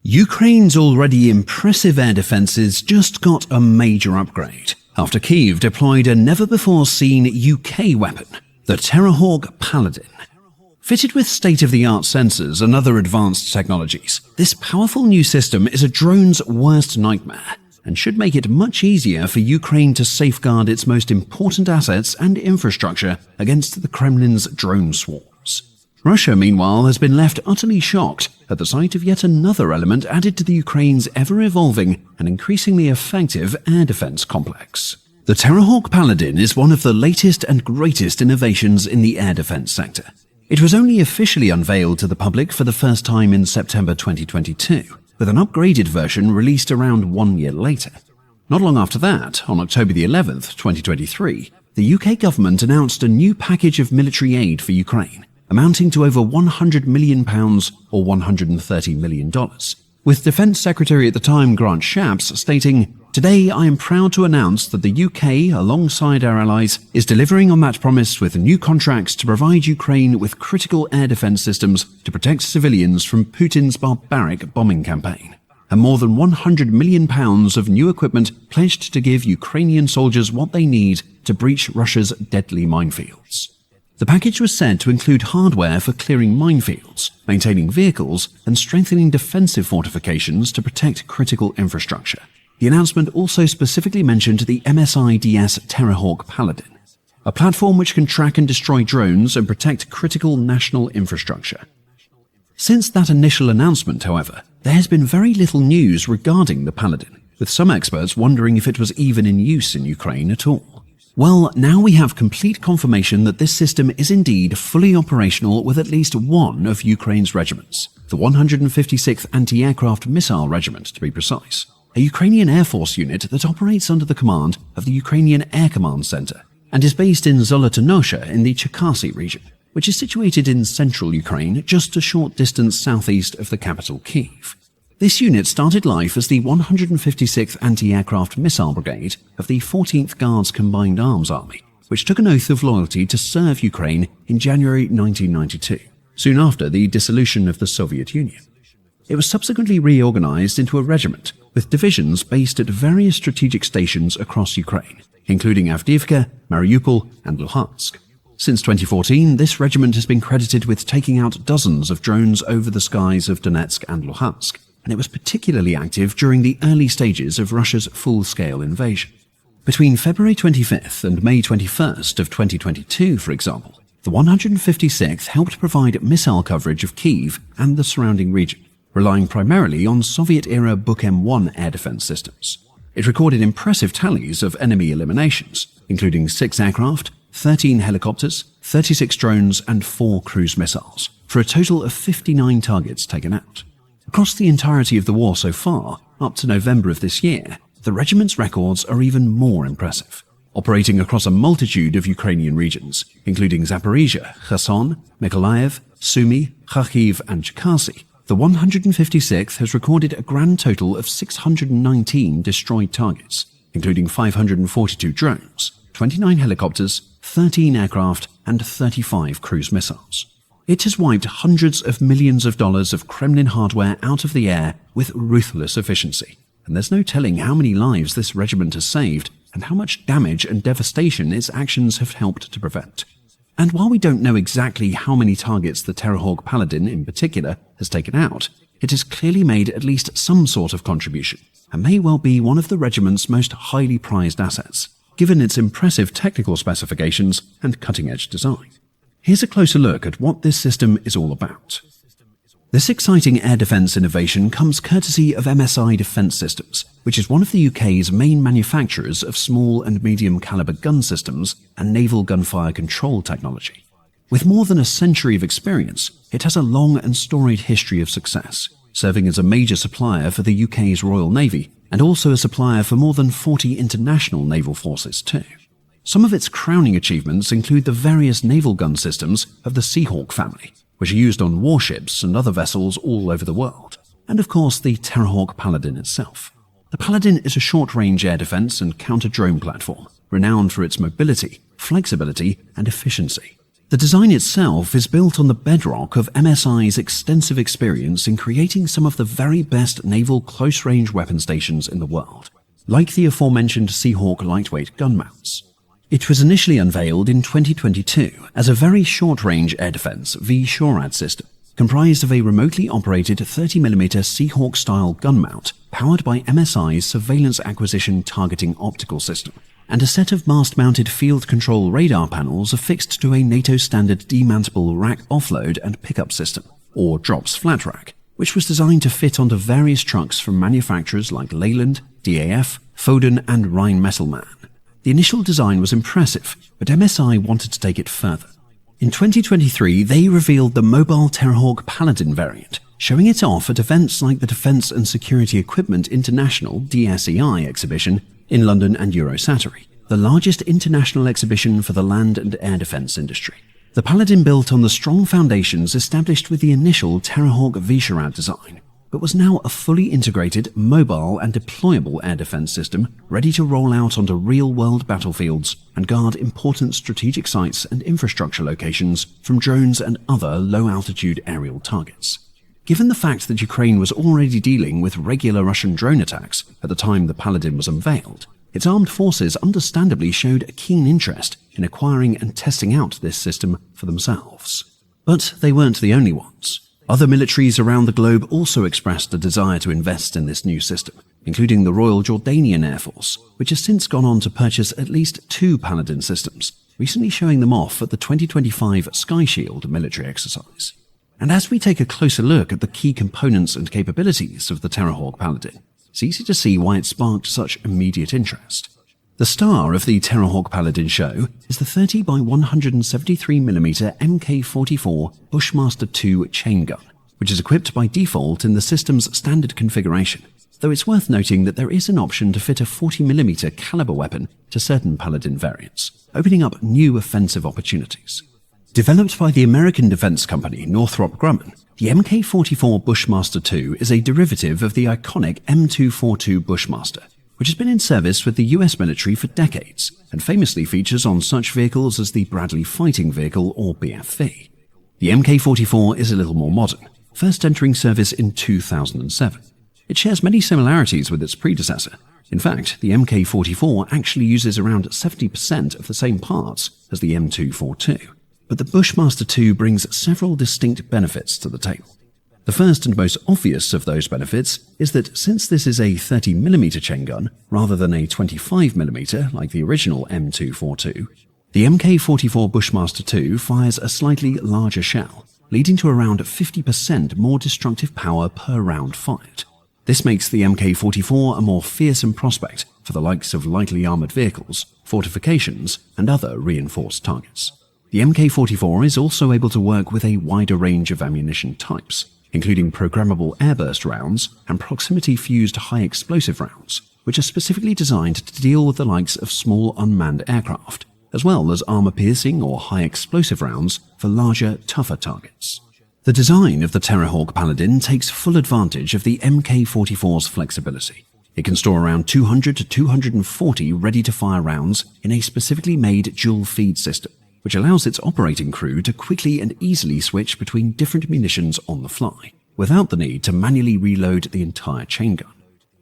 Ukraine's already impressive air defences just got a major upgrade after Kyiv deployed a never-before-seen UK weapon, the Terrorhawk Paladin. Fitted with state-of-the-art sensors and other advanced technologies, this powerful new system is a drone's worst nightmare and should make it much easier for Ukraine to safeguard its most important assets and infrastructure against the Kremlin's drone swarms. Russia, meanwhile, has been left utterly shocked at the sight of yet another element added to the Ukraine's ever-evolving and increasingly effective air defense complex. The Terrorhawk Paladin is one of the latest and greatest innovations in the air defense sector. It was only officially unveiled to the public for the first time in September 2022, with an upgraded version released around 1 year later. Not long after that, on October the 11th, 2023, the UK government announced a new package of military aid for Ukraine, amounting to over £100 million or $130 million, with Defence Secretary at the time Grant Shapps stating, "Today I am proud to announce that the UK, alongside our allies, is delivering on that promise with new contracts to provide Ukraine with critical air defence systems to protect civilians from Putin's barbaric bombing campaign, and more than £100 million of new equipment pledged to give Ukrainian soldiers what they need to breach Russia's deadly minefields." The package was said to include hardware for clearing minefields, maintaining vehicles, and strengthening defensive fortifications to protect critical infrastructure. The announcement also specifically mentioned the MSIDS Terrorhawk Paladin, a platform which can track and destroy drones and protect critical national infrastructure. Since that initial announcement, however, there has been very little news regarding the Paladin, with some experts wondering if it was even in use in Ukraine at all. Well, now we have complete confirmation that this system is indeed fully operational with at least one of Ukraine's regiments, the 156th Anti-Aircraft Missile Regiment to be precise, a Ukrainian Air Force unit that operates under the command of the Ukrainian Air Command Center and is based in Zolotonosha in the Cherkasy region, which is situated in central Ukraine just a short distance southeast of the capital Kyiv. This unit started life as the 156th Anti-Aircraft Missile Brigade of the 14th Guards Combined Arms Army, which took an oath of loyalty to serve Ukraine in January 1992, soon after the dissolution of the Soviet Union. It was subsequently reorganized into a regiment, with divisions based at various strategic stations across Ukraine, including Avdiivka, Mariupol, and Luhansk. Since 2014, this regiment has been credited with taking out dozens of drones over the skies of Donetsk and Luhansk, and it was particularly active during the early stages of Russia's full-scale invasion. Between February 25th and May 21st of 2022, for example, the 156th helped provide missile coverage of Kyiv and the surrounding region, relying primarily on Soviet-era Buk M1 air defense systems. It recorded impressive tallies of enemy eliminations, including 6 aircraft, 13 helicopters, 36 drones, and 4 cruise missiles, for a total of 59 targets taken out. Across the entirety of the war so far, up to November of this year, the regiment's records are even more impressive. Operating across a multitude of Ukrainian regions, including Zaporizhia, Kherson, Mykolaiv, Sumy, Kharkiv, and Cherkasy, the 156th has recorded a grand total of 619 destroyed targets, including 542 drones, 29 helicopters, 13 aircraft, and 35 cruise missiles. It has wiped hundreds of millions of dollars of Kremlin hardware out of the air with ruthless efficiency, and there's no telling how many lives this regiment has saved and how much damage and devastation its actions have helped to prevent. And while we don't know exactly how many targets the Terrorhawk Paladin in particular has taken out, it has clearly made at least some sort of contribution, and may well be one of the regiment's most highly prized assets, given its impressive technical specifications and cutting-edge design. Here's a closer look at what this system is all about. This exciting air defense innovation comes courtesy of MSI Defence Systems, which is one of the UK's main manufacturers of small and medium caliber gun systems and naval gunfire control technology. With more than a century of experience, it has a long and storied history of success, serving as a major supplier for the UK's Royal Navy and also a supplier for more than 40 international naval forces too. Some of its crowning achievements include the various naval gun systems of the Seahawk family, which are used on warships and other vessels all over the world, and of course the Terrorhawk Paladin itself. The Paladin is a short-range air defense and counter-drone platform, renowned for its mobility, flexibility, and efficiency. The design itself is built on the bedrock of MSI's extensive experience in creating some of the very best naval close-range weapon stations in the world, like the aforementioned Seahawk lightweight gun mounts. It was initially unveiled in 2022 as a very short-range air defense V-SHORAD system, comprised of a remotely operated 30mm Seahawk-style gun mount powered by MSI's surveillance acquisition targeting optical system, and a set of mast-mounted field control radar panels affixed to a NATO-standard demountable rack offload and pickup system, or DROPS flat rack, which was designed to fit onto various trucks from manufacturers like Leyland, DAF, Foden and Rheinmetallmann. The initial design was impressive, but MSI wanted to take it further. In 2023, they revealed the mobile Terrahawk Paladin variant, showing it off at events like the Defence and Security Equipment International DSEI exhibition in London and Eurosatory, the largest international exhibition for the land and air defence industry. The Paladin built on the strong foundations established with the initial Terrahawk V-SHORAD design, but was now a fully integrated, mobile and deployable air defense system ready to roll out onto real-world battlefields and guard important strategic sites and infrastructure locations from drones and other low-altitude aerial targets. Given the fact that Ukraine was already dealing with regular Russian drone attacks at the time the Paladin was unveiled, its armed forces understandably showed a keen interest in acquiring and testing out this system for themselves. But they weren't the only ones. Other militaries around the globe also expressed a desire to invest in this new system, including the Royal Jordanian Air Force, which has since gone on to purchase at least 2 Paladin systems, recently showing them off at the 2025 Sky Shield military exercise. And as we take a closer look at the key components and capabilities of the Terrahawk Paladin, it's easy to see why it sparked such immediate interest. The star of the Terrahawk Paladin show is the 30 by 173mm Mk44 Bushmaster 2 chain gun, which is equipped by default in the system's standard configuration, though it's worth noting that there is an option to fit a 40mm caliber weapon to certain Paladin variants, opening up new offensive opportunities. Developed by the American defense company Northrop Grumman, the Mk44 Bushmaster 2 is a derivative of the iconic M242 Bushmaster, which has been in service with the US military for decades and famously features on such vehicles as the Bradley Fighting Vehicle or BFV. The Mk44 is a little more modern, first entering service in 2007. It shares many similarities with its predecessor. In fact, the Mk44 actually uses around 70% of the same parts as the M242. But the Bushmaster 2 brings several distinct benefits to the table. The first and most obvious of those benefits is that since this is a 30mm chain gun rather than a 25mm like the original M242, the Mk44 Bushmaster 2 fires a slightly larger shell, leading to around 50% more destructive power per round fired. This makes the Mk44 a more fearsome prospect for the likes of lightly armoured vehicles, fortifications, and other reinforced targets. The Mk44 is also able to work with a wider range of ammunition types, including programmable airburst rounds and proximity-fused high-explosive rounds, which are specifically designed to deal with the likes of small unmanned aircraft, as well as armor-piercing or high-explosive rounds for larger, tougher targets. The design of the Terrahawk Paladin takes full advantage of the Mk44's flexibility. It can store around 200 to 240 ready-to-fire rounds in a specifically made dual-feed system, which allows its operating crew to quickly and easily switch between different munitions on the fly, without the need to manually reload the entire chain gun.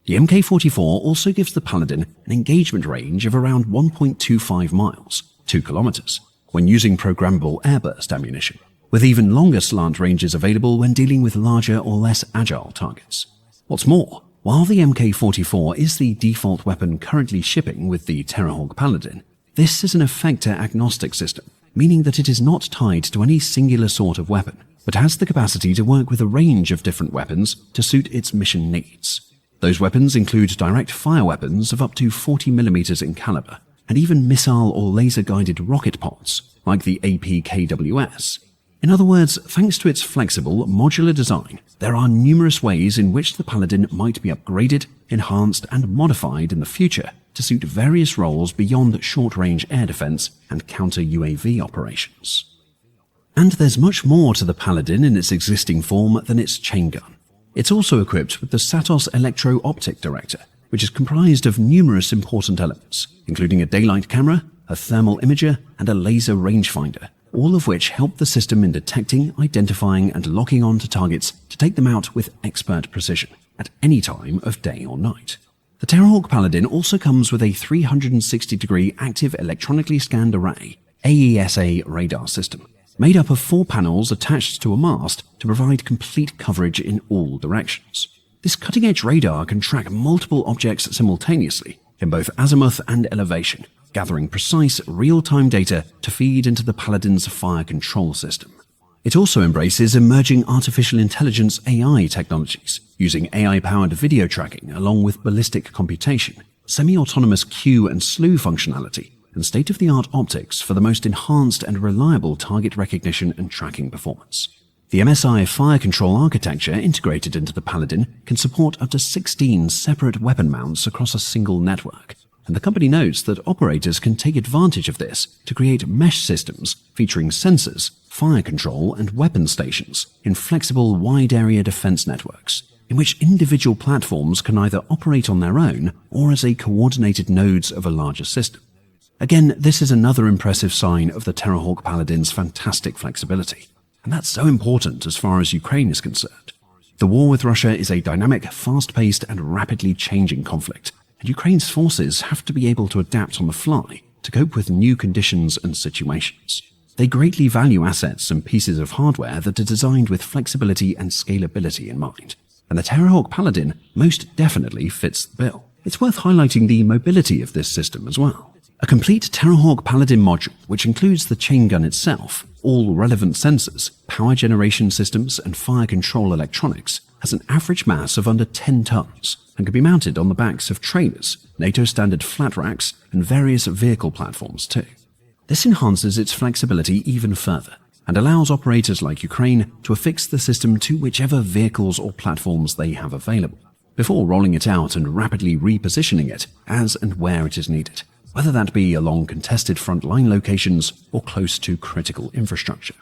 The Mk44 also gives the Paladin an engagement range of around 1.25 miles, 2 kilometers, when using programmable airburst ammunition, with even longer slant ranges available when dealing with larger or less agile targets. What's more, while the Mk44 is the default weapon currently shipping with the Terrahawk Paladin, this is an effector-agnostic system, meaning that it is not tied to any singular sort of weapon, but has the capacity to work with a range of different weapons to suit its mission needs. Those weapons include direct fire weapons of up to 40mm in caliber, and even missile or laser-guided rocket pods, like the APKWS. In other words, thanks to its flexible, modular design, there are numerous ways in which the Paladin might be upgraded, enhanced, and modified in the future to suit various roles beyond short-range air defense and counter-UAV operations. And there's much more to the Paladin in its existing form than its chain gun. It's also equipped with the Satos Electro-Optic Director, which is comprised of numerous important elements, including a daylight camera, a thermal imager, and a laser rangefinder, all of which help the system in detecting, identifying, and locking on to targets to take them out with expert precision at any time of day or night. The Terrahawk Paladin also comes with a 360-degree active electronically scanned array AESA radar system, made up of 4 panels attached to a mast to provide complete coverage in all directions. This cutting-edge radar can track multiple objects simultaneously in both azimuth and elevation, gathering precise, real-time data to feed into the Paladin's fire control system. It also embraces emerging artificial intelligence AI technologies, using AI-powered video tracking along with ballistic computation, semi-autonomous queue and slew functionality, and state-of-the-art optics for the most enhanced and reliable target recognition and tracking performance. The MSI fire control architecture integrated into the Paladin can support up to 16 separate weapon mounts across a single network, and the company notes that operators can take advantage of this to create mesh systems featuring sensors, fire control, and weapon stations in flexible wide-area defense networks, in which individual platforms can either operate on their own or as a coordinated nodes of a larger system. Again, this is another impressive sign of the Terrahawk Paladin's fantastic flexibility, and that's so important as far as Ukraine is concerned. The war with Russia is a dynamic, fast-paced, and rapidly changing conflict, and Ukraine's forces have to be able to adapt on the fly to cope with new conditions and situations. They greatly value assets and pieces of hardware that are designed with flexibility and scalability in mind, and the Terrahawk Paladin most definitely fits the bill. It's worth highlighting the mobility of this system as well. A complete Terrahawk Paladin module, which includes the chain gun itself, all relevant sensors, power generation systems, and fire control electronics, has an average mass of under 10 tons and can be mounted on the backs of trailers, NATO standard flat racks, and various vehicle platforms too. This enhances its flexibility even further and allows operators like Ukraine to affix the system to whichever vehicles or platforms they have available, before rolling it out and rapidly repositioning it as and where it is needed, whether that be along contested frontline locations or close to critical infrastructure.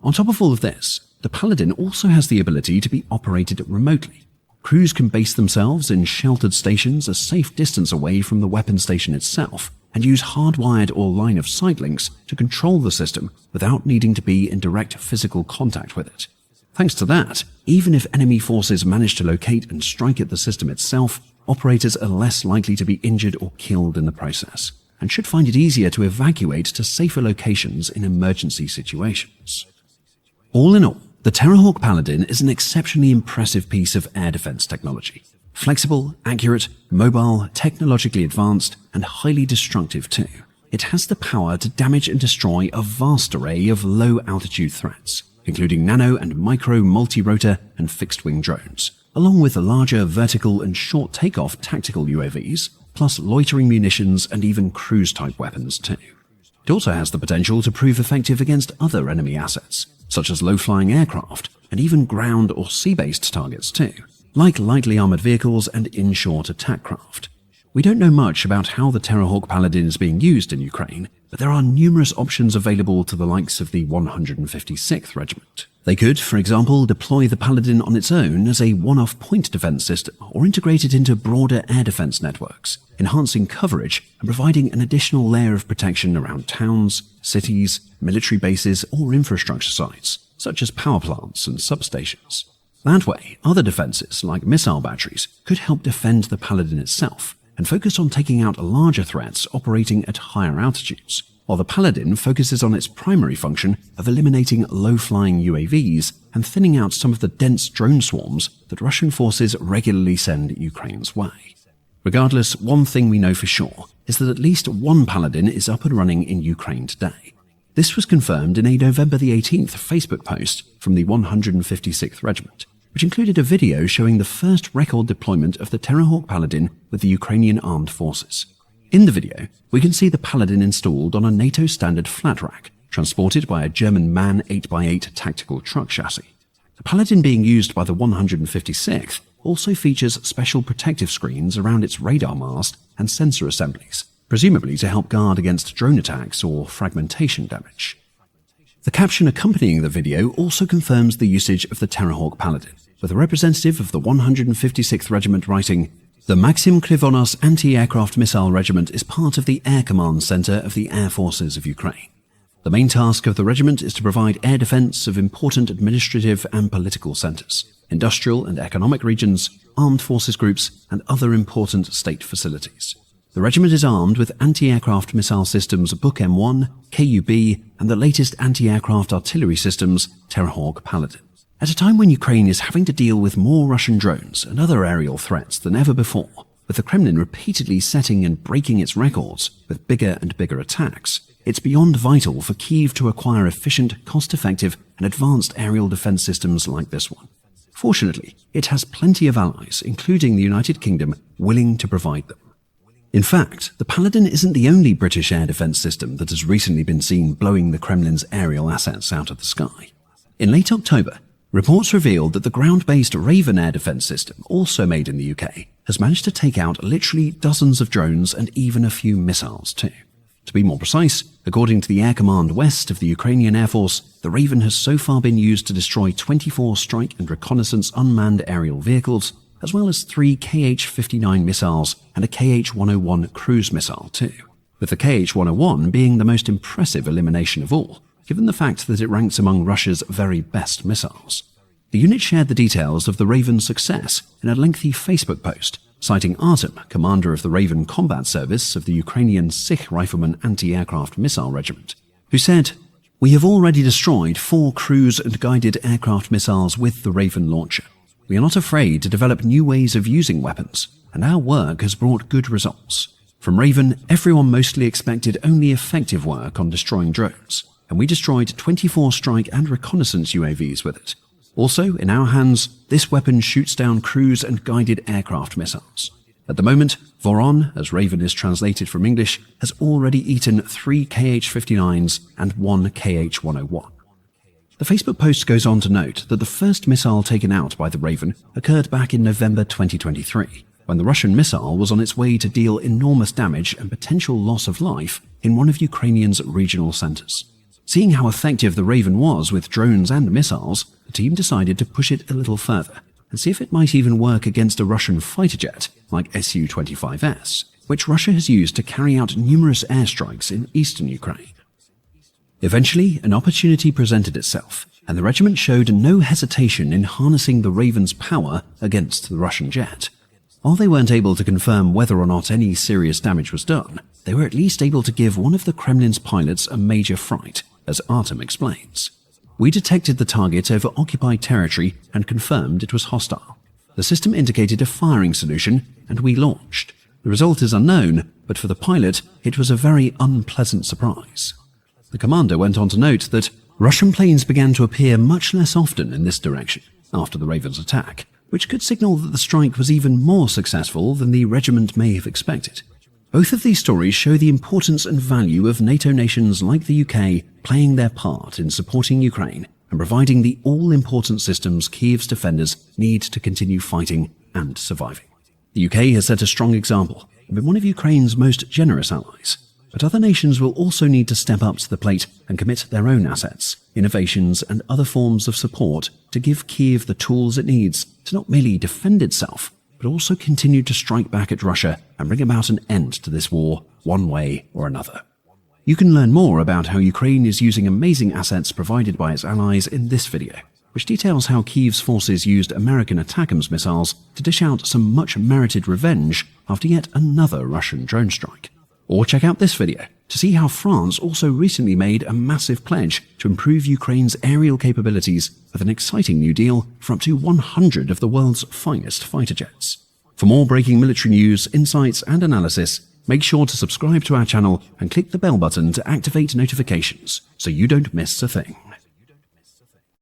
On top of all of this, the Paladin also has the ability to be operated remotely. Crews can base themselves in sheltered stations a safe distance away from the weapon station itself and use hardwired or line-of-sight links to control the system without needing to be in direct physical contact with it. Thanks to that, even if enemy forces manage to locate and strike at the system itself, operators are less likely to be injured or killed in the process, and should find it easier to evacuate to safer locations in emergency situations. All in all, the Terrahawk Paladin is an exceptionally impressive piece of air defense technology. Flexible, accurate, mobile, technologically advanced, and highly destructive too. It has the power to damage and destroy a vast array of low-altitude threats, including nano and micro multi-rotor and fixed-wing drones, along with larger vertical and short takeoff tactical UAVs, plus loitering munitions and even cruise-type weapons too. It also has the potential to prove effective against other enemy assets, such as low-flying aircraft and even ground or sea-based targets too, like lightly armored vehicles and inshore attack craft. We don't know much about how the Terrahawk Paladin is being used in Ukraine, but there are numerous options available to the likes of the 156th Regiment. They could, for example, deploy the Paladin on its own as a one-off point defense system or integrate it into broader air defense networks, enhancing coverage and providing an additional layer of protection around towns, cities, military bases, or infrastructure sites, such as power plants and substations. That way, other defenses, like missile batteries, could help defend the Paladin itself and focus on taking out larger threats operating at higher altitudes, while the Paladin focuses on its primary function of eliminating low-flying UAVs and thinning out some of the dense drone swarms that Russian forces regularly send Ukraine's way. Regardless, one thing we know for sure is that at least one Paladin is up and running in Ukraine today. This was confirmed in a November the 18th Facebook post from the 156th Regiment, which included a video showing the first record deployment of the Terrahawk Paladin with the Ukrainian armed forces. In the video, we can see the Paladin installed on a NATO standard flat rack, transported by a German MAN 8x8 tactical truck chassis. The Paladin being used by the 156th also features special protective screens around its radar mast and sensor assemblies, presumably to help guard against drone attacks or fragmentation damage. The caption accompanying the video also confirms the usage of the Terrahawk Paladin, with a representative of the 156th Regiment writing, "The Maxim Krivonos Anti-Aircraft Missile Regiment is part of the Air Command Center of the Air Forces of Ukraine. The main task of the regiment is to provide air defense of important administrative and political centers, industrial and economic regions, armed forces groups, and other important state facilities. The regiment is armed with anti-aircraft missile systems Buk M1, KUB, and the latest anti-aircraft artillery systems Terrahawk Paladin. At a time when Ukraine is having to deal with more Russian drones and other aerial threats than ever before, with the Kremlin repeatedly setting and breaking its records with bigger and bigger attacks, it's beyond vital for Kyiv to acquire efficient, cost-effective, and advanced aerial defense systems like this one. Fortunately, it has plenty of allies, including the United Kingdom, willing to provide them. In fact, the Paladin isn't the only British air defense system that has recently been seen blowing the Kremlin's aerial assets out of the sky. In late October, reports revealed that the ground-based Raven air defense system, also made in the UK, has managed to take out literally dozens of drones and even a few missiles too. To be more precise, according to the Air Command West of the Ukrainian Air Force, the Raven has so far been used to destroy 24 strike and reconnaissance unmanned aerial vehicles, as well as 3 Kh-59 missiles and a Kh-101 cruise missile too, with the Kh-101 being the most impressive elimination of all, given the fact that it ranks among Russia's very best missiles. The unit shared the details of the Raven's success in a lengthy Facebook post, citing Artem, commander of the Raven Combat Service of the Ukrainian Sich Rifleman Anti-Aircraft Missile Regiment, who said, "We have already destroyed 4 cruise and guided aircraft missiles with the Raven launcher. We are not afraid to develop new ways of using weapons, and our work has brought good results. From Raven, everyone mostly expected only effective work on destroying drones, and we destroyed 24 strike and reconnaissance UAVs with it. Also, in our hands, this weapon shoots down cruise and guided aircraft missiles. At the moment, Voron, as Raven is translated from English, has already eaten 3 Kh-59s and 1 Kh-101. The Facebook post goes on to note that the first missile taken out by the Raven occurred back in November 2023, when the Russian missile was on its way to deal enormous damage and potential loss of life in one of Ukrainian's regional centers. Seeing how effective the Raven was with drones and missiles, the team decided to push it a little further and see if it might even work against a Russian fighter jet like Su-25S, which Russia has used to carry out numerous airstrikes in eastern Ukraine. Eventually, an opportunity presented itself, and the regiment showed no hesitation in harnessing the Raven's power against the Russian jet. While they weren't able to confirm whether or not any serious damage was done, they were at least able to give one of the Kremlin's pilots a major fright, as Artem explains. "We detected the target over occupied territory and confirmed it was hostile. The system indicated a firing solution, and we launched. The result is unknown, but for the pilot, it was a very unpleasant surprise." The commander went on to note that Russian planes began to appear much less often in this direction after the Raven's attack, which could signal that the strike was even more successful than the regiment may have expected. Both of these stories show the importance and value of NATO nations like the UK playing their part in supporting Ukraine and providing the all-important systems Kyiv's defenders need to continue fighting and surviving. The UK has set a strong example and been one of Ukraine's most generous allies, but other nations will also need to step up to the plate and commit their own assets, innovations and other forms of support to give Kyiv the tools it needs to not merely defend itself, but also continue to strike back at Russia and bring about an end to this war one way or another. You can learn more about how Ukraine is using amazing assets provided by its allies in this video, which details how Kyiv's forces used American ATACMS missiles to dish out some much-merited revenge after yet another Russian drone strike. Or check out this video to see how France also recently made a massive pledge to improve Ukraine's aerial capabilities with an exciting new deal for up to 100 of the world's finest fighter jets. For more breaking military news, insights and analysis, make sure to subscribe to our channel and click the bell button to activate notifications so you don't miss a thing.